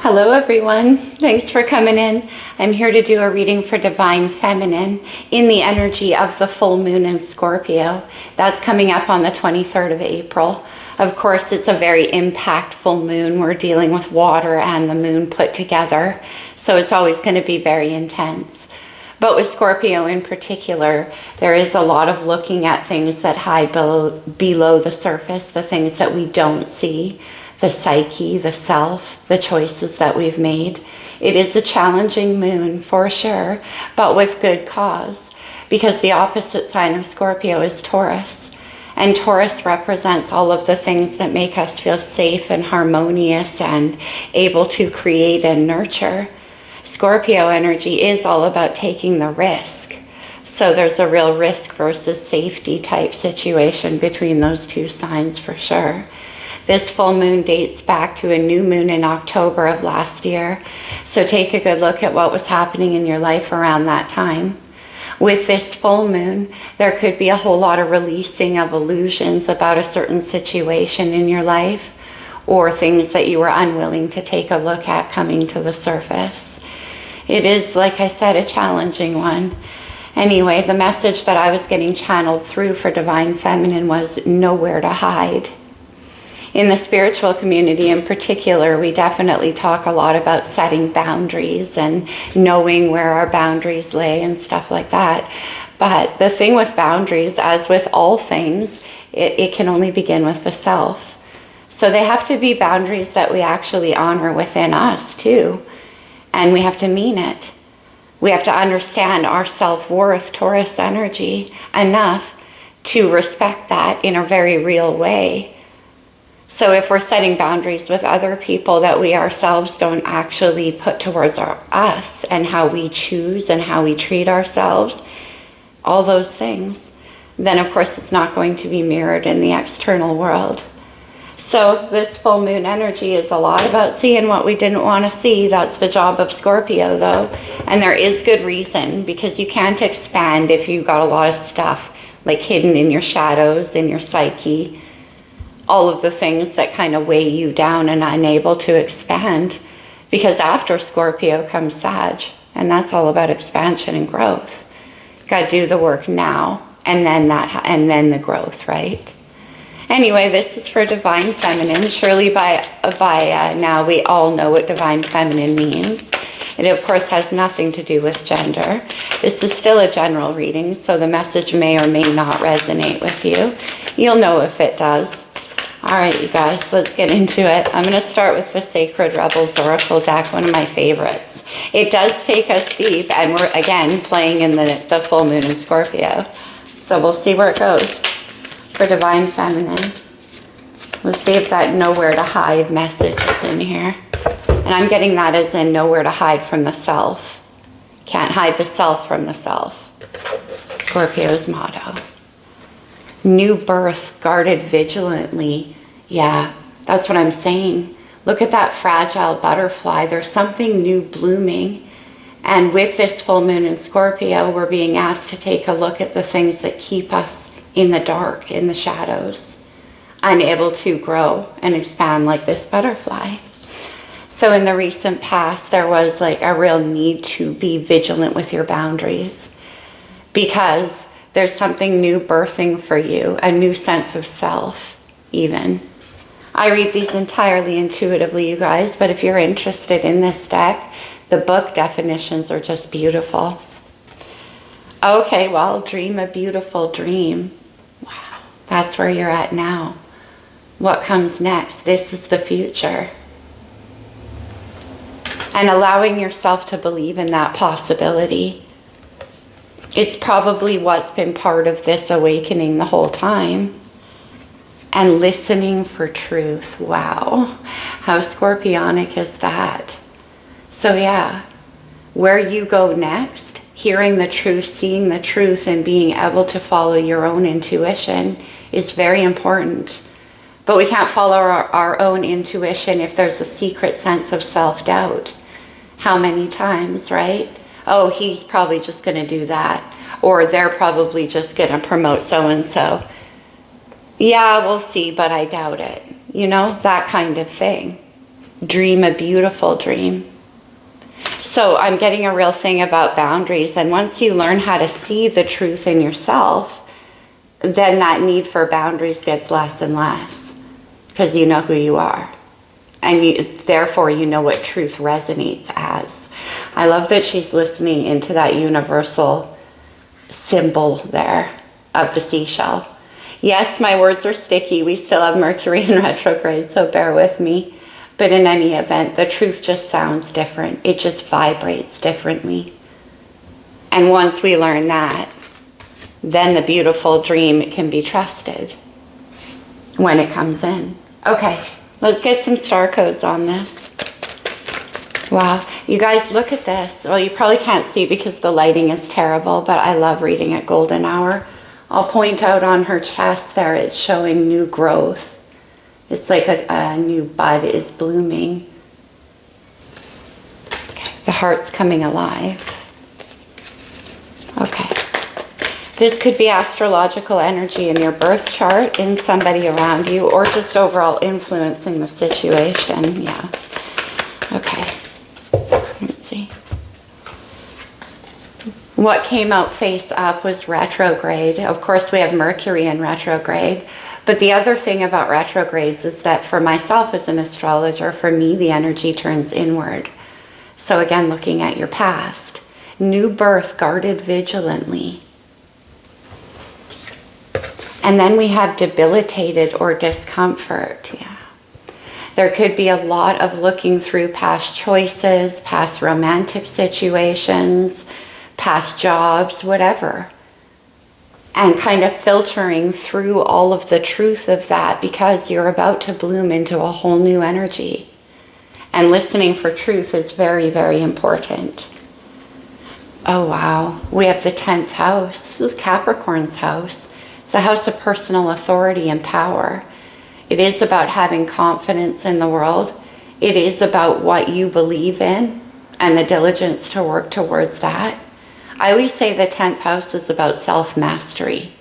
Hello everyone, thanks for coming in. I'm here to do a reading for Divine Feminine in the energy of the full moon in Scorpio. That's coming up on the 23rd of April. Of course, it's a very impactful moon. We're dealing with water and the moon put together, so it's always going to be very intense. But with Scorpio in particular, there is a lot of looking at things that hide below the surface, the things that we don't see. The psyche, the self, the choices that we've made. It is a challenging moon for sure, but with good cause, because the opposite sign of Scorpio is Taurus. And Taurus represents all of the things that make us feel safe and harmonious and able to create and nurture. Scorpio energy is all about taking the risk. So there's a real risk versus safety type situation between those two signs for sure. This full moon dates back to a new moon in October of last year. So take a good look at what was happening in your life around that time. With this full moon, there could be a whole lot of releasing of illusions about a certain situation in your life, or things that you were unwilling to take a look at coming to the surface. It is, like I said, a challenging one. Anyway, the message that I was getting channeled through for Divine Feminine was nowhere to hide. In the spiritual community in particular, we definitely talk a lot about setting boundaries and knowing where our boundaries lay and stuff like that. But the thing with boundaries, as with all things, it can only begin with the self. So they have to be boundaries that we actually honor within us too. And we have to mean it. We have to understand our self-worth, Taurus energy, enough to respect that in a very real way. So if we're setting boundaries with other people that we ourselves don't actually put towards us and how we choose and how we treat ourselves, all those things, then of course it's not going to be mirrored in the external world. So this full moon energy is a lot about seeing what we didn't want to see. That's the job of Scorpio though. And there is good reason, because you can't expand if you've got a lot of stuff like hidden in your shadows, in your psyche. All of the things that kind of weigh you down and unable to expand, because after Scorpio comes Sag, and that's all about expansion and growth. Got to do the work now, and then the growth, right? Anyway, this is for Divine Feminine. Surely by now we all know what Divine Feminine means. It of course has nothing to do with gender. This is still a general reading, so the message may or may not resonate with you. You'll know if it does. All right, you guys, let's get into it. I'm going to start with the Sacred Rebels Oracle deck, one of my favorites. It does take us deep, and we're, again, playing in the full moon in Scorpio. So we'll see where it goes for Divine Feminine. Let's see if that nowhere to hide message is in here. And I'm getting that as in nowhere to hide from the self. Can't hide the self from the self. Scorpio's motto. New birth, guarded vigilantly. Yeah, that's what I'm saying. Look at that fragile butterfly. There's something new blooming. And with this full moon in Scorpio, we're being asked to take a look at the things that keep us in the dark, in the shadows, unable to grow and expand like this butterfly. So in the recent past, there was like a real need to be vigilant with your boundaries, because there's something new birthing for you, a new sense of self, even. I read these entirely intuitively, you guys, but if you're interested in this deck, the book definitions are just beautiful. Okay, well, dream a beautiful dream. Wow, that's where you're at now. What comes next? This is the future. And allowing yourself to believe in that possibility. It's probably what's been part of this awakening the whole time. And listening for truth. Wow. How scorpionic is that? So yeah, where you go next, hearing the truth, seeing the truth, and being able to follow your own intuition is very important. But we can't follow our own intuition if there's a secret sense of self-doubt. How many times, right? Oh, he's probably just going to do that. Or they're probably just going to promote so-and-so. Yeah, we'll see, but I doubt it. You know, that kind of thing. Dream a beautiful dream. So I'm getting a real thing about boundaries. And once you learn how to see the truth in yourself, then that need for boundaries gets less and less, because you know who you are. And therefore you know what truth resonates as. I love that she's listening into that universal symbol there of the seashell. Yes, my words are sticky. We still have Mercury in retrograde, so bear with me. But in any event, the truth just sounds different. It just vibrates differently. And once we learn that, then the beautiful dream can be trusted when it comes in. Okay, let's get some star codes on this. Wow, you guys, look at this. Well, you probably can't see because the lighting is terrible, but I love reading at golden hour. I'll point out on her chest there, it's showing new growth. It's like a new bud is blooming. Okay, the heart's coming alive. Okay. This could be astrological energy in your birth chart, in somebody around you, or just overall influencing the situation. Yeah. Okay. Let's see. What came out face up was retrograde. Of course, we have Mercury in retrograde. But the other thing about retrogrades is that for myself as an astrologer, for me, the energy turns inward. So again, looking at your past. New birth guarded vigilantly. And then we have debilitated or discomfort. Yeah. There could be a lot of looking through past choices, past romantic situations, past jobs, whatever. And kind of filtering through all of the truth of that, because you're about to bloom into a whole new energy. And listening for truth is very, very important. Oh, wow. We have the 10th house. This is Capricorn's house. It's the house of personal authority and power. It is about having confidence in the world. It is about what you believe in and the diligence to work towards that. I always say the 10th house is about self-mastery.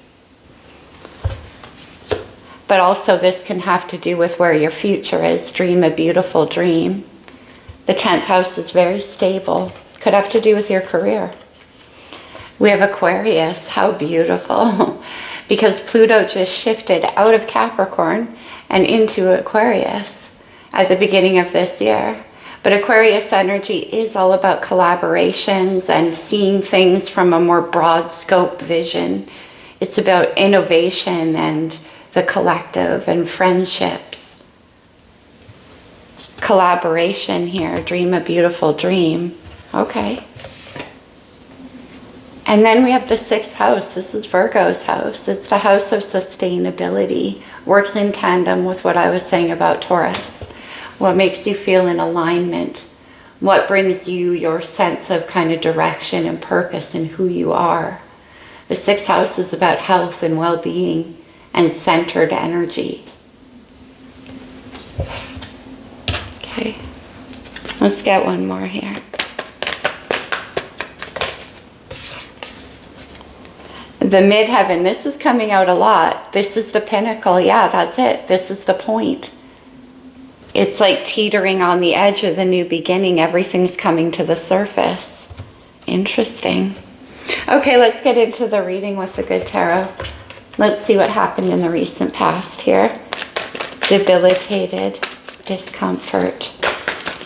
But also this can have to do with where your future is. Dream a beautiful dream. The 10th house is very stable. Could have to do with your career. We have Aquarius. How beautiful. Because Pluto just shifted out of Capricorn and into Aquarius at the beginning of this year. But Aquarius energy is all about collaborations and seeing things from a more broad scope vision. It's about innovation and the collective and friendships. Collaboration here. Dream a beautiful dream. Okay. And then we have the 6th house. This is Virgo's house. It's the house of sustainability. Works in tandem with what I was saying about Taurus. What makes you feel in alignment? What brings you your sense of kind of direction and purpose in who you are? The 6th house is about health and well-being and centered energy. Okay, let's get one more here. The midheaven, this is coming out a lot. This is the pinnacle. Yeah, that's it. This is the point. It's like teetering on the edge of the new beginning. Everything's coming to the surface. Interesting. Okay, let's get into the reading with the good tarot. Let's see what happened in the recent past here. Debilitated, discomfort,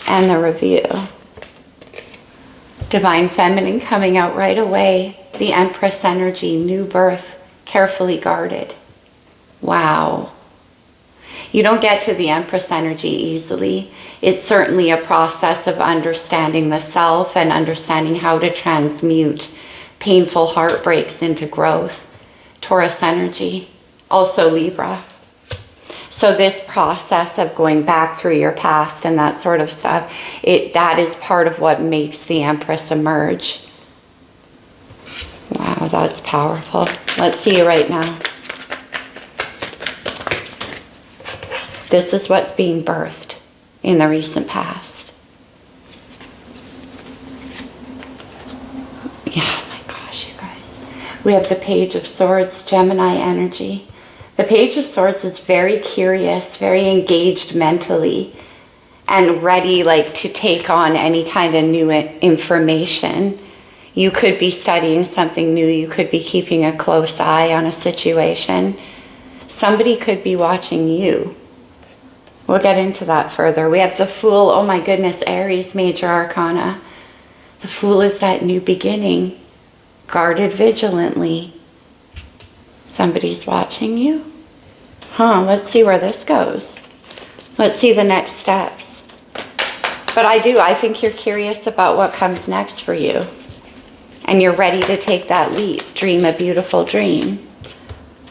and the review. Divine Feminine coming out right away. The Empress energy, new birth, carefully guarded. Wow. You don't get to the Empress energy easily. It's certainly a process of understanding the self and understanding how to transmute painful heartbreaks into growth. Taurus energy, also Libra. So this process of going back through your past and that sort of stuff, that is part of what makes the Empress emerge. Wow, that's powerful. Let's see you right now. This is what's being birthed in the recent past. Yeah, my gosh, you guys. We have the Page of Swords, Gemini energy. The Page of Swords is very curious, very engaged mentally. and ready like to take on any kind of new information. You could be studying something new. You could be keeping a close eye on a situation. Somebody could be watching you. We'll get into that further. We have the Fool. Oh my goodness, Aries, major arcana. The Fool is that new beginning, guarded vigilantly. Somebody's watching you. Let's see where this goes. Let's see the next steps. But I think you're curious about what comes next for you. And you're ready to take that leap. Dream a beautiful dream.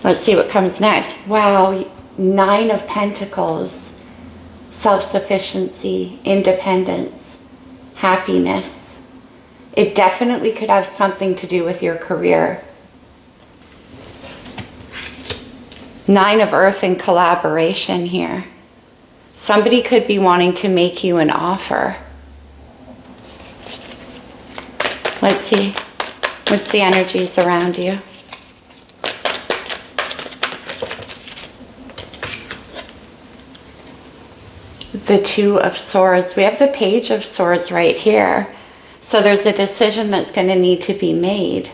Let's see what comes next. Wow, 9 of Pentacles. Self-sufficiency, independence, happiness. It definitely could have something to do with your career. 9 of Earth and collaboration here. Somebody could be wanting to make you an offer. Let's see. What's the energies around you? The 2 of Swords. We have the Page of Swords right here. So there's a decision that's going to need to be made.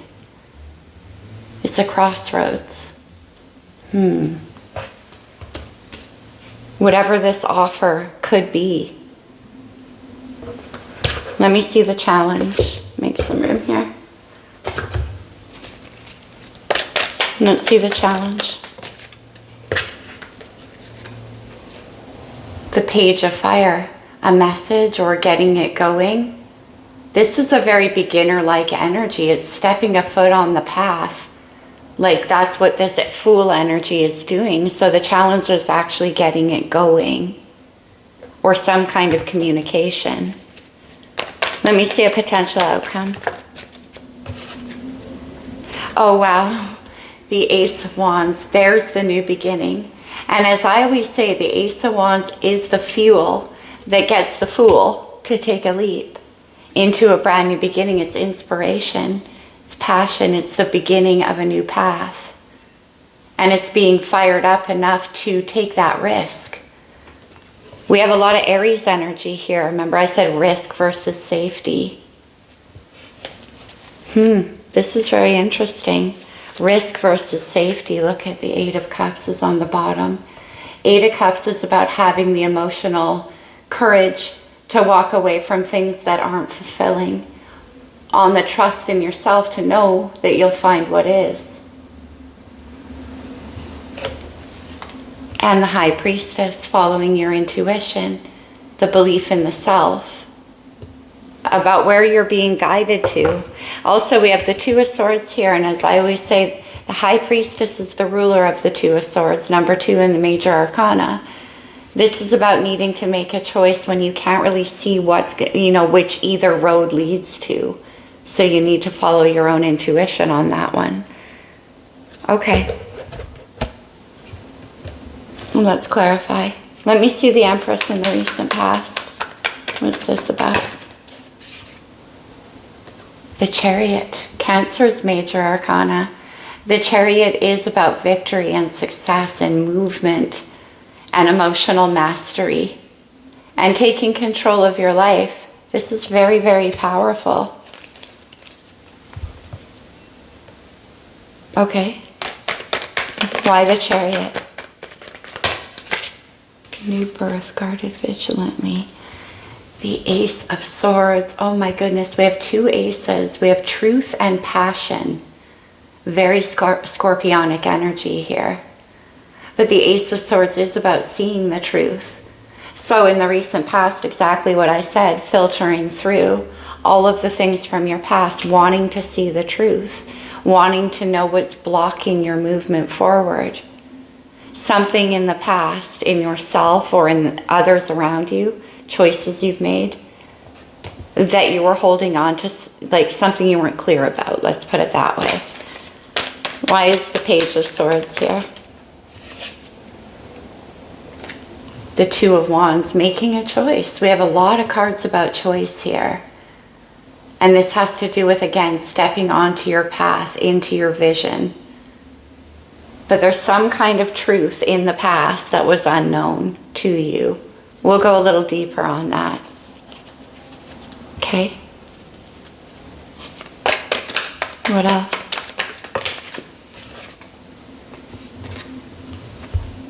It's a crossroads. Whatever this offer could be. Let me see the challenge. Make some room here. Let's see the challenge. The Page of Fire. A message or getting it going. This is a very beginner-like energy. It's stepping a foot on the path. Like that's what this Fool energy is doing. So the challenge is actually getting it going. Or some kind of communication. Let me see a potential outcome. Oh wow. The Ace of Wands. There's the new beginning. And as I always say, the Ace of Wands is the fuel that gets the Fool to take a leap into a brand new beginning. It's inspiration. It's passion. It's the beginning of a new path. And it's being fired up enough to take that risk. We have a lot of Aries energy here. Remember I said risk versus safety. This is very interesting. Risk versus safety. Look at the 8 of Cups is on the bottom. 8 of Cups is about having the emotional courage to walk away from things that aren't fulfilling. On the trust in yourself to know that you'll find what is. And the High Priestess, following your intuition, the belief in the self, about where you're being guided to. Also, we have the 2 of Swords here, and as I always say, the High Priestess is the ruler of the 2 of Swords, number 2 in the major arcana. This is about needing to make a choice when you can't really see what's, which either road leads to. So you need to follow your own intuition on that one. Okay. Let's clarify. Let me see the Empress in the recent past. What's this about? The Chariot. Cancer's major arcana. The Chariot is about victory and success and movement and emotional mastery and taking control of your life. This is very, very powerful. Okay. Why the Chariot? New birth, guarded vigilantly. The Ace of Swords. Oh my goodness. We have 2 aces. We have truth and passion. Very scorpionic energy here. But the Ace of Swords is about seeing the truth. So in the recent past, exactly what I said, filtering through all of the things from your past, wanting to see the truth, wanting to know what's blocking your movement forward. Something in the past, in yourself or in others around you, choices you've made, that you were holding on to, like something you weren't clear about. Let's put it that way. Why is the Page of Swords here? The 2 of Wands, making a choice. We have a lot of cards about choice here. And this has to do with, again, stepping onto your path, into your vision. But there's some kind of truth in the past that was unknown to you We'll go a little deeper on that. Okay. What else?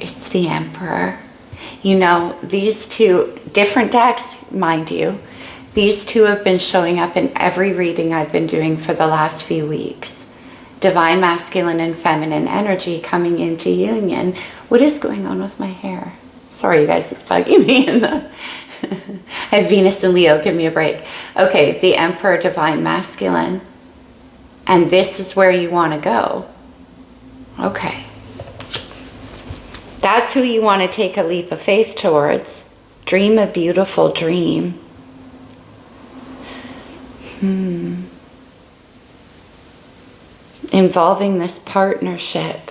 It's the Emperor. You know, these two, different decks, mind you, these two have been showing up in every reading I've been doing for the last few weeks. Divine masculine and feminine energy coming into union. What is going on with my hair? Sorry, you guys, it's bugging me in the... I have Venus and Leo, give me a break. Okay, the Emperor, divine masculine. And this is where you want to go. Okay. That's who you want to take a leap of faith towards. Dream a beautiful dream. Involving this partnership.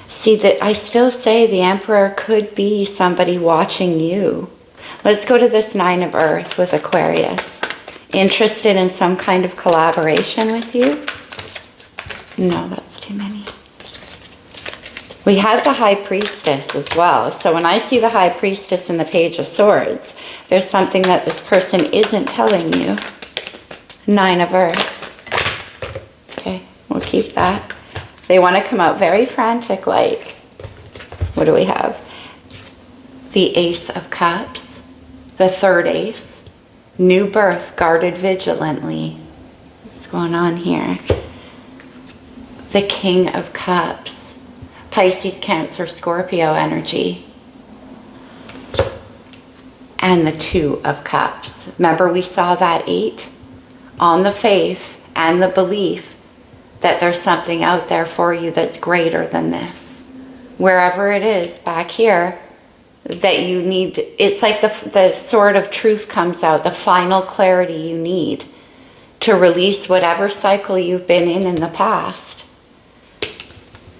See, that I still say the Emperor could be somebody watching you. Let's go to this 9 of Earth with Aquarius. Interested in some kind of collaboration with you? No, that's too many. We have the High Priestess as well. So when I see the High Priestess in the Page of Swords, there's something that this person isn't telling you. 9 of Earth. Okay, we'll keep that. They want to come out very frantic-like. What do we have? The Ace of Cups. The 3rd Ace. New birth, guarded vigilantly. What's going on here? The King of Cups. Pisces, Cancer, Scorpio energy. And the 2 of Cups. Remember we saw that 8? On the faith and the belief that there's something out there for you that's greater than this. Wherever it is, back here, that you need, it's like the sword of truth comes out, the final clarity you need to release whatever cycle you've been in the past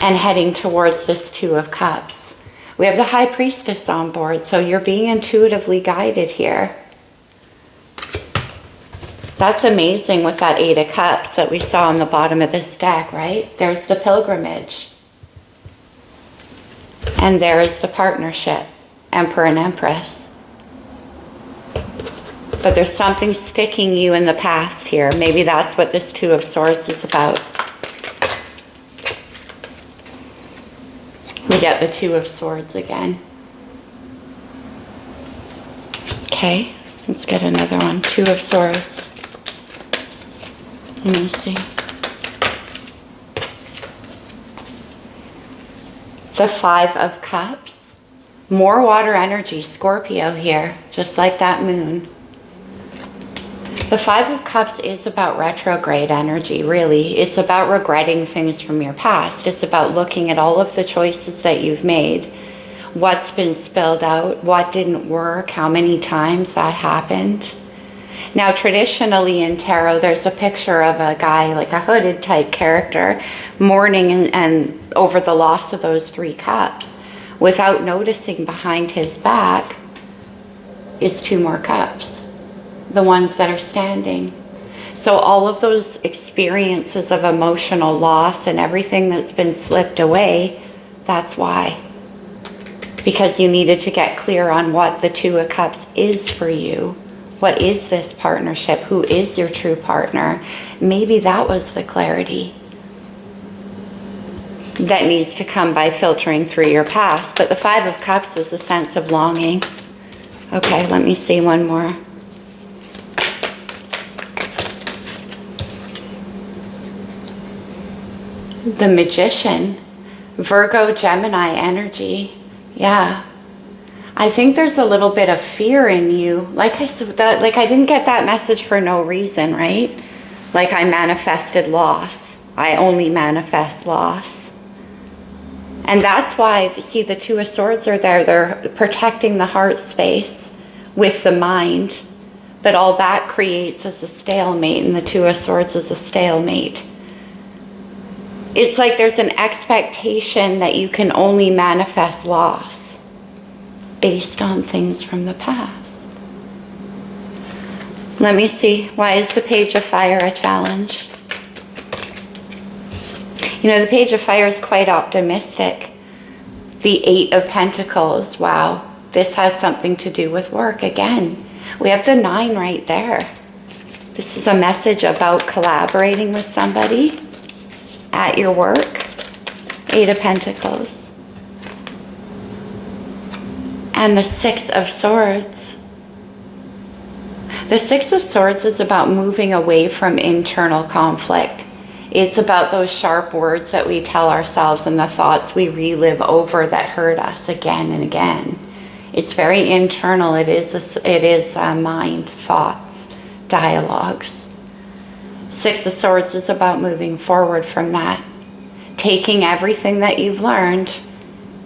and heading towards this 2 of Cups. We have the High Priestess on board, so you're being intuitively guided here. That's amazing with that 8 of Cups that we saw on the bottom of this deck, right? There's the pilgrimage. And there is the partnership. Emperor and Empress. But there's something sticking you in the past here. Maybe that's what this 2 of Swords is about. We get the 2 of Swords again. Okay, let's get another one. 2 of Swords. Let me see. The 5 of Cups. More water energy, Scorpio here, just like that moon. The 5 of Cups is about retrograde energy, really. It's about regretting things from your past. It's about looking at all of the choices that you've made, what's been spilled out, what didn't work, how many times that happened. Now, traditionally in tarot, there's a picture of a guy, like a hooded type character, mourning and over the loss of those 3 cups. Without noticing behind his back is 2 more cups, the ones that are standing. So all of those experiences of emotional loss and everything that's been slipped away, that's why. Because you needed to get clear on what the 2 of Cups is for you. What is this partnership? Who is your true partner? Maybe that was the clarity that needs to come by filtering through your past. But the 5 of Cups is a sense of longing. Okay, let me see one more. The Magician. Virgo, Gemini energy. Yeah. I think there's a little bit of fear in you. Like I said, like I didn't get that message for no reason, right? Like I manifested loss. I only manifest loss. And that's why, see, the 2 of Swords are there. They're protecting the heart space with the mind. But all that creates is a stalemate, and the 2 of Swords is a stalemate. It's like there's an expectation that you can only manifest loss based on things from the past. Let me see. Why is the Page of Fire a challenge? You know, the Page of Fire is quite optimistic. The 8 of Pentacles, wow. This has something to do with work. Again, we have the 9 right there. This is a message about collaborating with somebody at your work. 8 of Pentacles. And the 6 of Swords. The 6 of Swords is about moving away from internal conflict. It's about those sharp words that we tell ourselves and the thoughts we relive over that hurt us again and again. It's very internal. It is mind, thoughts, dialogues. 6 of Swords is about moving forward from that. Taking everything that you've learned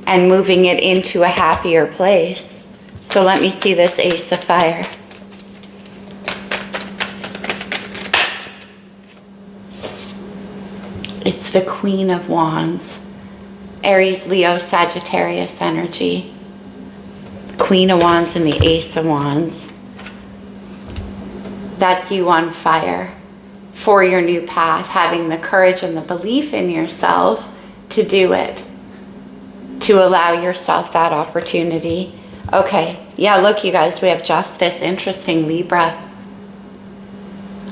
and moving it into a happier place. So let me see this Ace of Fire. It's the Queen of Wands. Aries, Leo, Sagittarius energy. Queen of Wands and the Ace of Wands. That's you on fire for your new path, having the courage and the belief in yourself to do it, to allow yourself that opportunity. Okay, yeah, look, you guys, we have Justice. Interesting, Libra.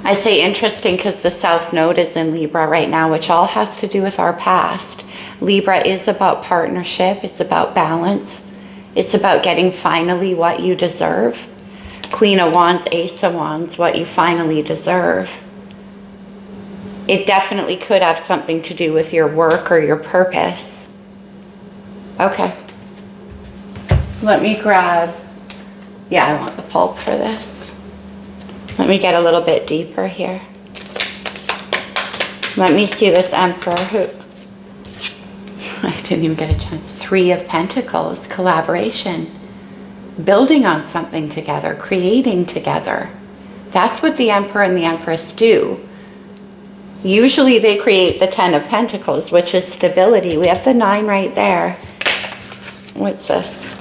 I say interesting because the South Node is in Libra right now, which all has to do with our past. Libra is about partnership. It's about balance. It's about getting finally what you deserve. Queen of Wands, Ace of Wands, what you finally deserve. It definitely could have something to do with your work or your purpose. Okay. Let me grab, yeah, I want the pulp for this. Let me get a little bit deeper here. Let me see this Emperor who, I didn't even get a chance. 3 of Pentacles, collaboration. Building on something together, creating together. That's what the Emperor and the Empress do. Usually they create the 10 of Pentacles, which is stability. We have the 9 right there. What's this?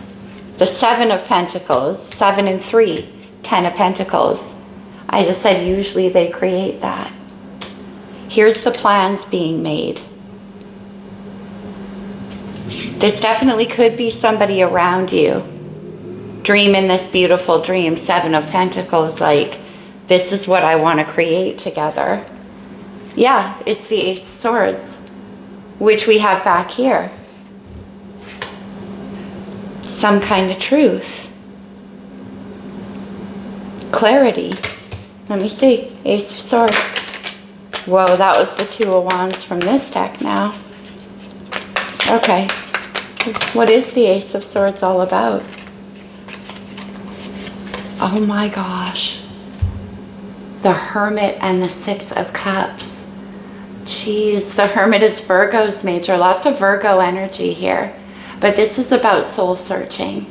The 7 of Pentacles, 7 and 3, 10 of Pentacles. I just said usually they create that. Here's the plans being made. This definitely could be somebody around you. Dreaming this beautiful dream, 7 of Pentacles, like, this is what I want to create together. Yeah, it's the Ace of Swords, which we have back here. Some kind of truth. Clarity. Let me see. Ace of Swords. Whoa, that was the 2 of Wands from this deck now. Okay. What is the Ace of Swords all about? Oh my gosh. The Hermit and the 6 of Cups. Jeez, the Hermit is Virgo's major. Lots of Virgo energy here. But this is about soul searching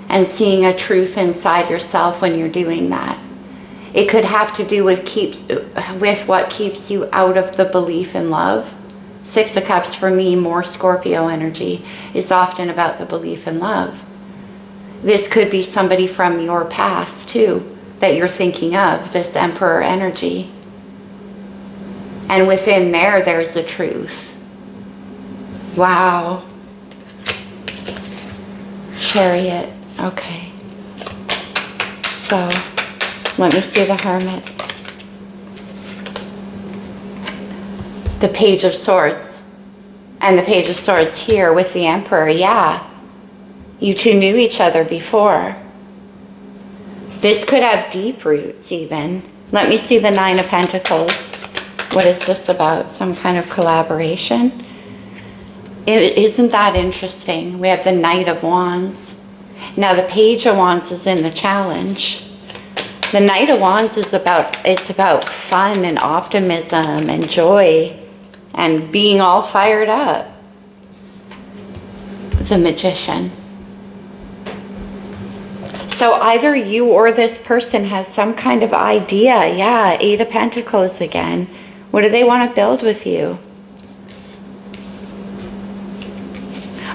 and seeing a truth inside yourself when you're doing that. It could have to do with what keeps you out of the belief in love. 6 of Cups for me, more Scorpio energy, is often about the belief in love. This could be somebody from your past too that you're thinking of, this Emperor energy. And within there, there's the truth. Wow. Chariot. Okay. So, let me see the Hermit. The Page of Swords. And the Page of Swords here with the Emperor. Yeah. You two knew each other before. This could have deep roots even. Let me see the 9 of Pentacles. What is this about? Some kind of collaboration? Isn't that interesting? We have the Knight of Wands. Now the Page of Wands is in the challenge. The Knight of Wands is about fun and optimism and joy and being all fired up. The Magician. So either you or this person has some kind of idea. Yeah, 8 of Pentacles again. What do they want to build with you?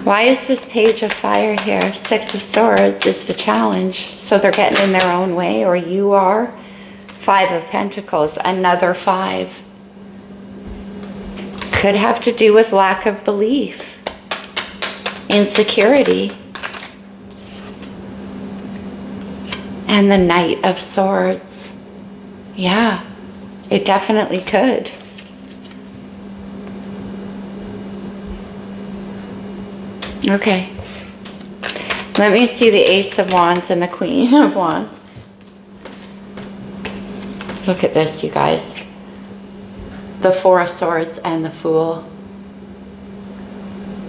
Why is this Page of Fire here? 6 of Swords is the challenge. So they're getting in their own way, or you are. 5 of Pentacles, another 5. Could have to do with lack of belief, insecurity. And the Knight of Swords. Yeah, it definitely could. Okay. Let me see the Ace of Wands and the Queen of Wands. Look at this, you guys. The Four of Swords and the Fool.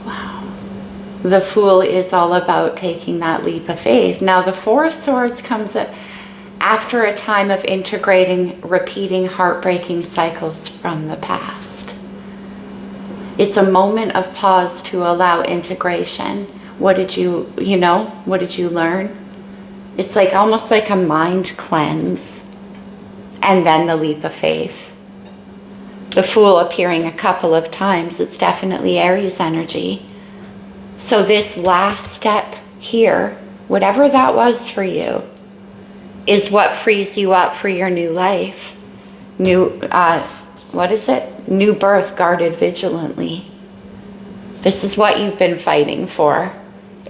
Wow. The Fool is all about taking that leap of faith. Now, the Four of Swords comes after a time of integrating, repeating heartbreaking cycles from the past. It's a moment of pause to allow integration. What did you what did you learn? It's like almost like a mind cleanse. And then the leap of faith. The Fool appearing a couple of times, it's definitely Aries energy. So this last step here, whatever that was for you, is what frees you up for your new life. New, what is it? New birth guarded vigilantly. This is what you've been fighting for.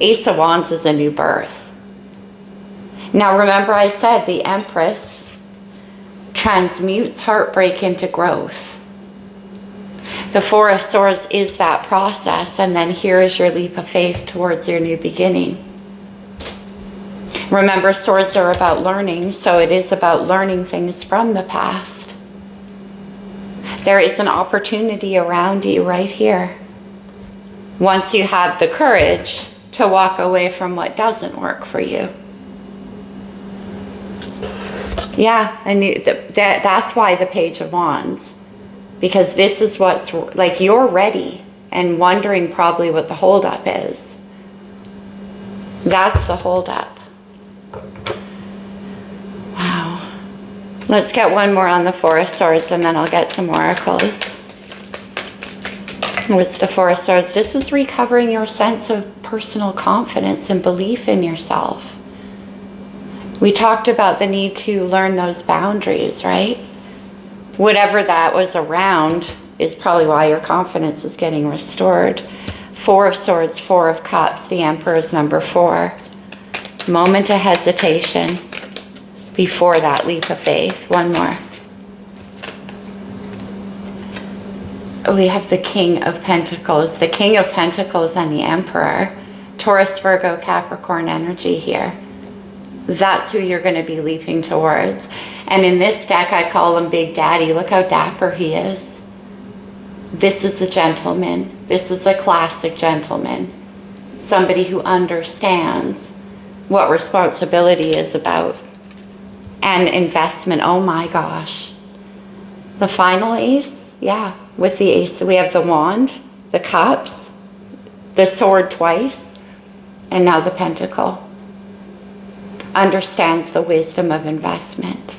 Ace of Wands is a new birth. Now remember I said the Empress transmutes heartbreak into growth. The Four of Swords is that process, and then here is your leap of faith towards your new beginning. Remember, swords are about learning, so it is about learning things from the past. There is an opportunity around you right here. Once you have the courage to walk away from what doesn't work for you. Yeah, and that's why the Page of Wands. Because this is what's, like, you're ready and wondering probably what the holdup is. That's the holdup. Wow. Let's get one more on the Four of Swords and then I'll get some oracles. What's the Four of Swords? This is recovering your sense of personal confidence and belief in yourself. We talked about the need to learn those boundaries, right? Whatever that was around is probably why your confidence is getting restored. Four of Swords, Four of Cups, the Emperor's number 4. Moment of hesitation before that leap of faith. One more. We have the King of Pentacles. The King of Pentacles and the Emperor. Taurus, Virgo, Capricorn energy here. That's who you're going to be leaping towards. And in this deck, I call him Big Daddy. Look how dapper he is. This is a gentleman. This is a classic gentleman. Somebody who understands what responsibility is about. And investment. Oh my gosh. The final ace, yeah. With the ace, we have the wand, the cups, the sword twice, and now the pentacle. Understands the wisdom of investment.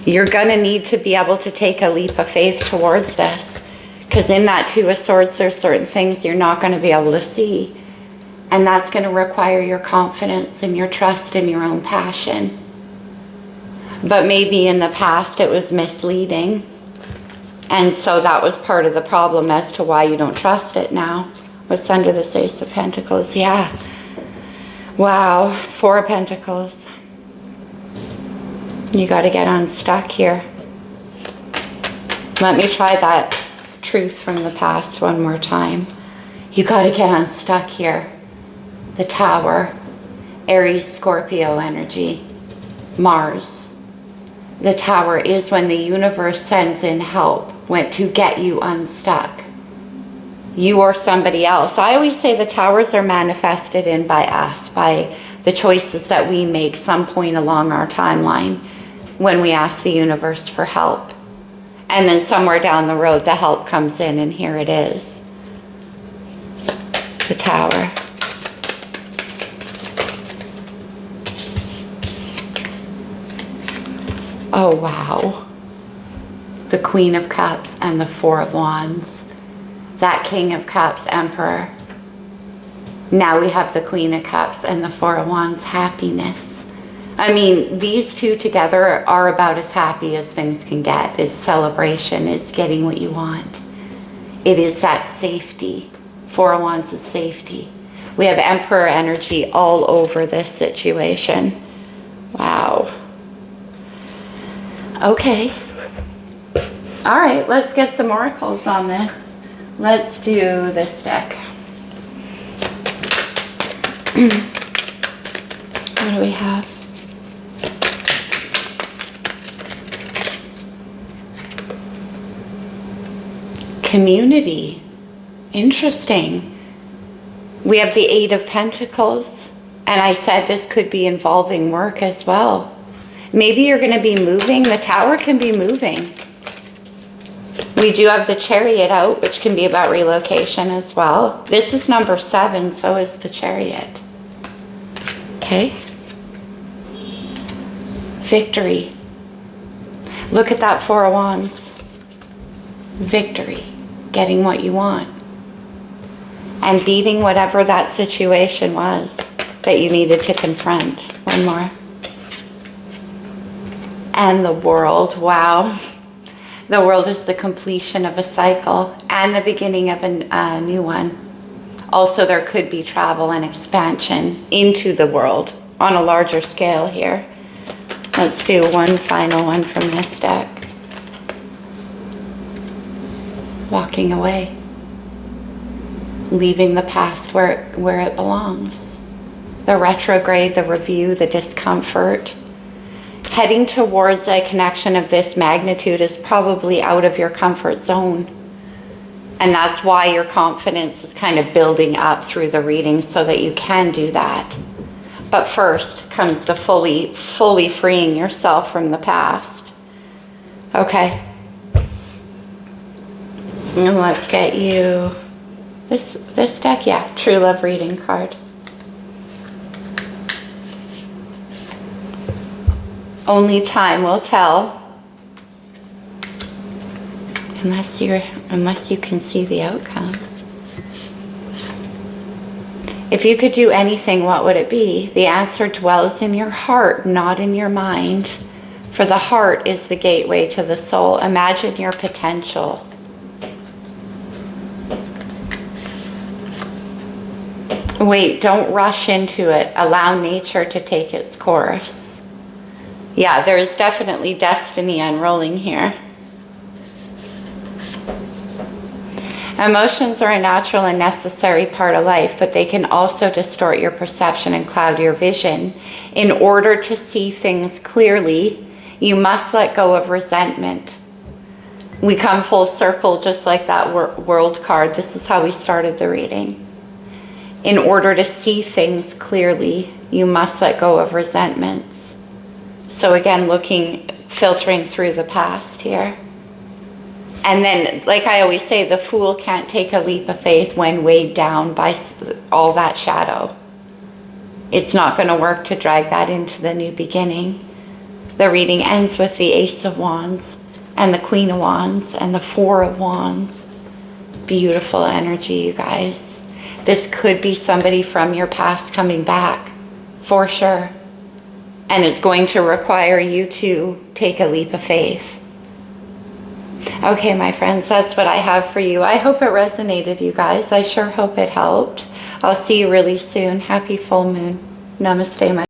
You're going to need to be able to take a leap of faith towards this, because in that Two of Swords, there's certain things you're not going to be able to see, and that's going to require your confidence and your trust in your own passion. But maybe in the past it was misleading, and so that was part of the problem as to why you don't trust it now. What's under this Ace of Pentacles? Yeah. Wow, Four of Pentacles. You got to get unstuck here. Let me try that truth from the past one more time. You got to get unstuck here. The Tower, Aries, Scorpio energy, Mars. The Tower is when the universe sends in help, went to get you unstuck. You or somebody else. I always say the towers are manifested in by us, by the choices that we make some point along our timeline when we ask the universe for help. And then somewhere down the road, the help comes in, and here it is. The Tower. Oh, wow. The Queen of Cups and the Four of Wands. That King of Cups, Emperor. Now we have the Queen of Cups and the Four of Wands, happiness. I mean, these two together are about as happy as things can get. It's celebration. It's getting what you want. It is that safety. Four of Wands is safety. We have Emperor energy all over this situation. Wow. Okay. All right, let's get some oracles on this. Let's do this deck. What do we have? Community. Interesting. We have the Eight of Pentacles. And I said this could be involving work as well. Maybe you're going to be moving. The Tower can be moving. We do have the Chariot out, which can be about relocation as well. This is number 7, so is the Chariot. Okay. Victory. Look at that Four of Wands. Victory. Getting what you want. And beating whatever that situation was that you needed to confront. One more. And the World. Wow. The World is the completion of a cycle and the beginning of a new one. Also, there could be travel and expansion into the world on a larger scale here. Let's do one final one from this deck. Walking away. Leaving the past where it belongs. The retrograde, the review, the discomfort. Heading towards a connection of this magnitude is probably out of your comfort zone. And that's why your confidence is kind of building up through the reading so that you can do that. But first comes the fully freeing yourself from the past. Okay. And let's get you this deck, yeah, True Love reading card. Only time will tell. Unless you can see the outcome. If you could do anything, what would it be? The answer dwells in your heart, not in your mind. For the heart is the gateway to the soul. Imagine your potential. Wait, don't rush into it. Allow nature to take its course. Yeah, there is definitely destiny unrolling here. Emotions are a natural and necessary part of life, but they can also distort your perception and cloud your vision. In order to see things clearly, you must let go of resentment. We come full circle just like that world card. This is how we started the reading. In order to see things clearly, you must let go of resentments. So again, filtering through the past here. And then, like I always say, the fool can't take a leap of faith when weighed down by all that shadow. It's not going to work to drag that into the new beginning. The reading ends with the Ace of Wands and the Queen of Wands and the Four of Wands. Beautiful energy, you guys. This could be somebody from your past coming back, for sure. And it's going to require you to take a leap of faith. Okay, my friends, that's what I have for you. I hope it resonated, you guys. I sure hope it helped. I'll see you really soon. Happy full moon. Namaste, my